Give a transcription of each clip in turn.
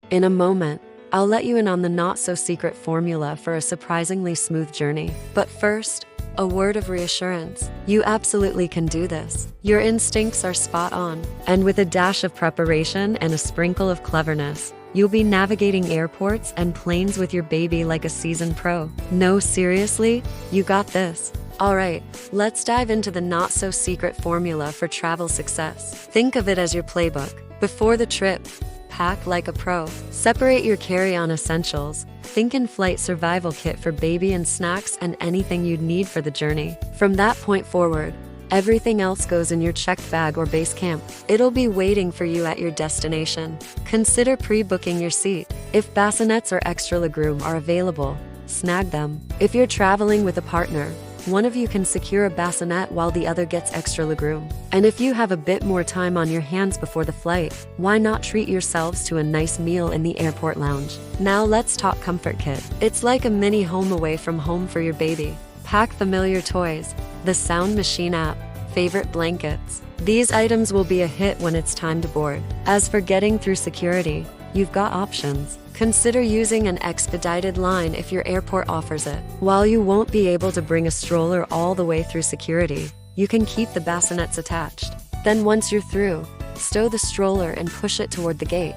In a moment, I'll let you in on the not-so-secret formula for a surprisingly smooth journey. But first, a word of reassurance. You absolutely can do this. Your instincts are spot on. And with a dash of preparation and a sprinkle of cleverness, you'll be navigating airports and planes with your baby like a seasoned pro. No, seriously, you got this. Alright, let's dive into the not-so-secret formula for travel success. Think of it as your playbook. Before the trip, pack like a pro. Separate your carry-on essentials. Think in-flight survival kit for baby and snacks and anything you'd need for the journey. From that point forward, everything else goes in your checked bag or base camp. It'll be waiting for you at your destination. Consider pre-booking your seat. If bassinets or extra legroom are available, snag them. If you're traveling with a partner, one of you can secure a bassinet while the other gets extra legroom. And if you have a bit more time on your hands before the flight, why not treat yourselves to a nice meal in the airport lounge? Now let's talk comfort kit. It's like a mini home away from home for your baby. Pack familiar toys, the sound machine app, favorite blankets. These items will be a hit when it's time to board. As for getting through security, you've got options. Consider using an expedited line if your airport offers it. While you won't be able to bring a stroller all the way through security, you can keep the bassinets attached. Then once you're through, stow the stroller and push it toward the gate.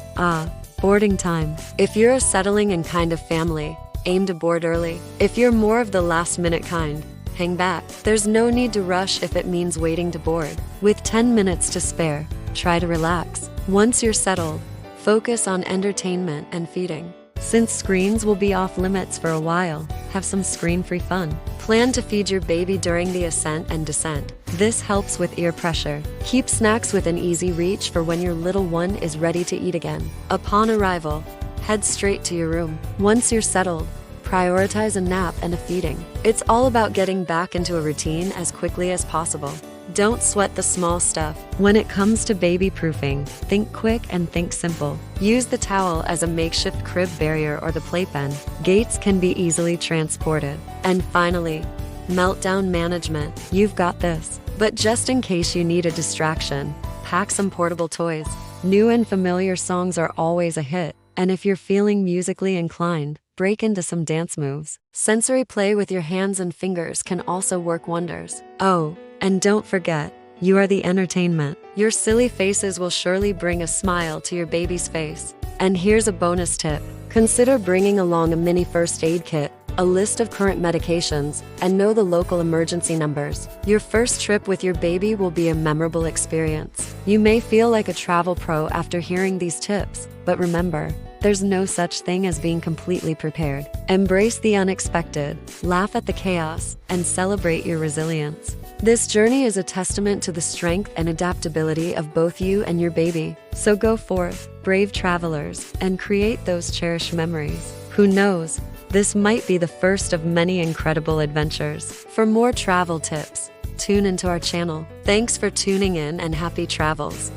Boarding time. If you're a settling and kind of family, aim to board early. If you're more of the last-minute kind, hang back. There's no need to rush if it means waiting to board. With 10 minutes to spare, try to relax. Once you're settled, focus on entertainment and feeding. Since screens will be off limits for a while, have some screen-free fun. Plan to feed your baby during the ascent and descent. This helps with ear pressure. Keep snacks within easy reach for when your little one is ready to eat again. Upon arrival, head straight to your room. Once you're settled, prioritize a nap and a feeding. It's all about getting back into a routine as quickly as possible. Don't sweat the small stuff. When it comes to baby-proofing, think quick and think simple. Use the towel as a makeshift crib barrier or the playpen. Gates can be easily transported. And finally, meltdown management. You've got this. But just in case you need a distraction, pack some portable toys. New and familiar songs are always a hit. And if you're feeling musically inclined, break into some dance moves. Sensory play with your hands and fingers can also work wonders. Oh, and don't forget, you are the entertainment. Your silly faces will surely bring a smile to your baby's face. And here's a bonus tip. Consider bringing along a mini first aid kit, a list of current medications, and know the local emergency numbers. Your first trip with your baby will be a memorable experience. You may feel like a travel pro after hearing these tips, but remember, there's no such thing as being completely prepared. Embrace the unexpected, laugh at the chaos, and celebrate your resilience. This journey is a testament to the strength and adaptability of both you and your baby. So go forth, brave travelers, and create those cherished memories. Who knows, this might be the first of many incredible adventures. For more travel tips, tune into our channel. Thanks for tuning in and happy travels.